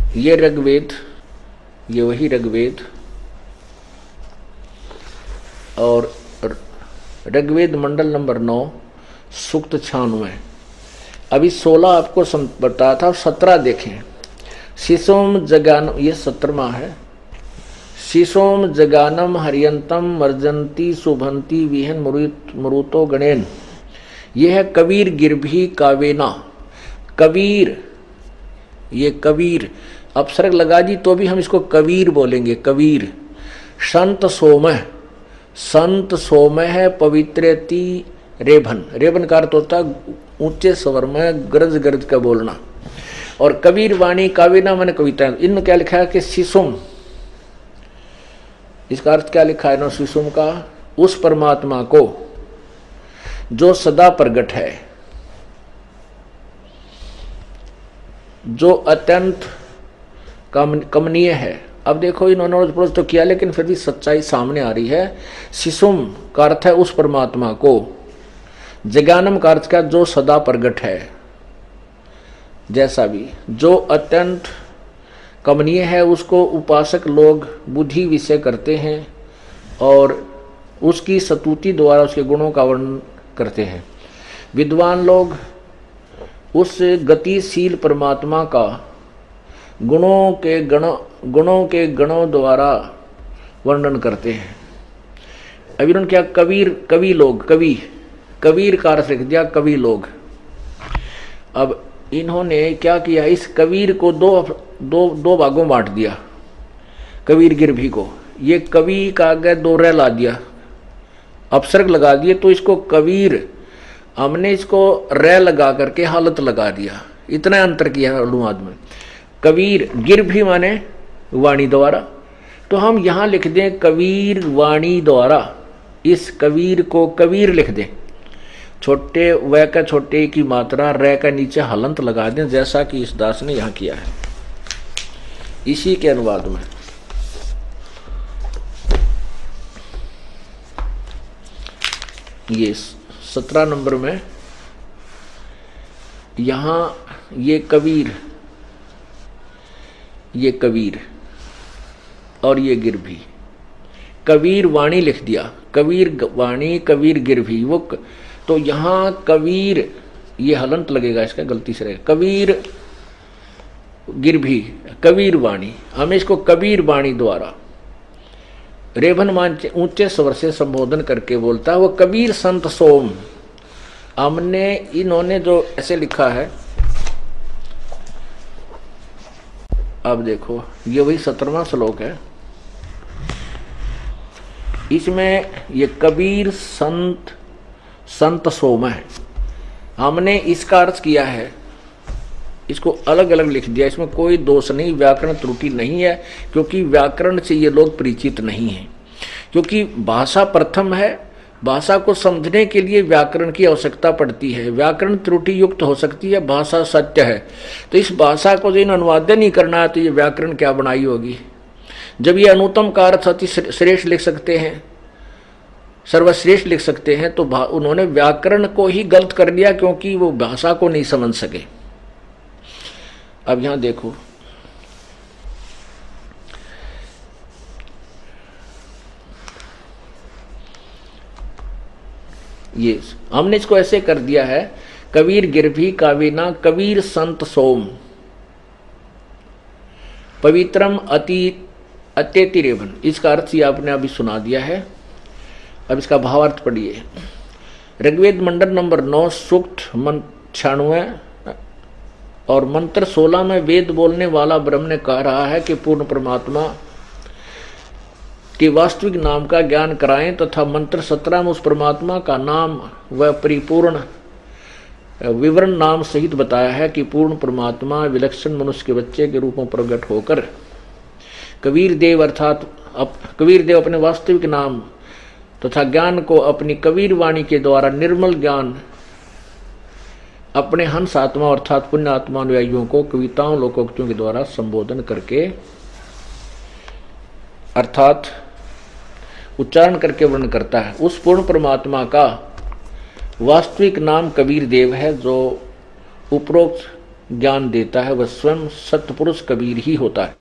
ये ऋग्वेद, ये वही ऋग्वेद, और ऋग्वेद मंडल नंबर 9 सूक्त 96। अभी 16 आपको बताया था, 17 देखें। शिशोम जगान, ये 17वां है। शिशोम जगानम हरियंतम मर्जंती शुभंती विहन मरुतो गणेन। यह है कबीर गिरभी कावेना। कबीर, ये कबीर अपसर्ग लगा दी तो भी हम इसको कबीर बोलेंगे, कबीर। संत सोमह, संत सोमह है पवित्रति रेभन। रेभन का अर्थ होता है ऊंचे स्वर में गरज गरज का बोलना। और कबीर वाणी कावेना मैंने कविता, इन क्या लिखा है कि शिशुम, इसका अर्थ क्या लिखा है ना शिशुम का, उस परमात्मा को जो सदा प्रगट है, जो अत्यंत कमनीय है। अब देखो इन्होंने प्रश्न तो किया लेकिन फिर भी सच्चाई सामने आ रही है। शिशुम का अर्थ है उस परमात्मा को, जगानम का अर्थ क्या, जो सदा प्रगट है। जैसा भी जो अत्यंत कमनीय है उसको उपासक लोग बुद्धि विषय करते हैं और उसकी स्तुति द्वारा उसके गुणों का वर्णन करते हैं। विद्वान लोग उस गतिशील परमात्मा का गुणों के गणों द्वारा वर्णन करते हैं। अभी उन्होंने क्या, कबीर, कवि लोग, कवि, कबीर का अर्थ लिख दिया कवि लोग। अब इन्होंने क्या किया, इस कबीर को दो भागों में बांट दिया, कबीर गिरभी को। ये कवि का आगे 2 रे ला दिया, अपसर्ग लगा दिए तो इसको कबीर, हमने इसको रे लगा करके हालत लगा दिया। इतना अंतर किया है अनुवाद में। कबीर गिरभी माने वाणी द्वारा, तो हम यहां लिख दें कबीर वाणी द्वारा। इस कबीर को कबीर लिख दें, छोटे व का छोटे की मात्रा रे का नीचे हलंत लगा दें, जैसा कि इस दास ने यहां किया है इसी के अनुवाद में। ये 17 नंबर में यहां ये कबीर, ये कबीर और ये गिरभी, कबीर वाणी लिख दिया, कबीर वाणी, कबीर गिरभी। वो तो यहां कबीर, ये हलंत लगेगा इसका, गलती से रहेगा, कबीर गिरभी, कबीर वाणी। हमें इसको कबीर वाणी द्वारा रेभन मान ऊंचे स्वर से संबोधन करके बोलता है वो कबीर संत सोम। हमने इन्होंने जो ऐसे लिखा है, अब देखो ये वही 17वां श्लोक है, इसमें ये कबीर संत सोम है। हमने इसका अर्थ किया है, इसको अलग अलग लिख दिया, इसमें कोई दोष नहीं, व्याकरण त्रुटि नहीं है, क्योंकि व्याकरण से ये लोग परिचित नहीं हैं। क्योंकि भाषा प्रथम है, भाषा को समझने के लिए व्याकरण की आवश्यकता पड़ती है। व्याकरण त्रुटि युक्त हो सकती है, भाषा सत्य है। तो इस भाषा को जिन अनुवाद नहीं करना है तो ये व्याकरण क्या बनाई होगी। जब ये अनुत्तम का अर्थ अति श्रेष्ठ लिख सकते हैं, सर्वश्रेष्ठ लिख सकते हैं, तो उन्होंने व्याकरण को ही गलत कर लिया क्योंकि वो भाषा को नहीं समझ सके। अब यहां देखो, ये हमने इसको ऐसे कर दिया है, कबीर गिरभी कावेना कबीर संत सोम पवित्रम अत्यति रेभन। इसका अर्थ ही आपने अभी सुना दिया है। अब इसका भावार्थ पढ़िए। ऋग्वेद मंडल नंबर 9 सूक्त 96 और मंत्र 16 में वेद बोलने वाला ब्रह्म ने कह रहा है कि पूर्ण परमात्मा के वास्तविक नाम का ज्ञान कराएं, तथा मंत्र 17 में उस परमात्मा का नाम व परिपूर्ण विवरण नाम सहित बताया है कि पूर्ण परमात्मा विलक्षण मनुष्य के बच्चे के रूप में प्रकट होकर कबीर देव अर्थात कबीर देव अपने वास्तविक नाम तथा ज्ञान को अपनी कबीर वाणी के द्वारा निर्मल ज्ञान अपने हंस आत्मा अर्थात पुण्य आत्मा अनुयायियों को कविताओं लोकोक्तियों के द्वारा संबोधन करके अर्थात उच्चारण करके वर्णन करता है। उस पूर्ण परमात्मा का वास्तविक नाम कबीर देव है, जो उपरोक्त ज्ञान देता है वह स्वयं सत्पुरुष कबीर ही होता है।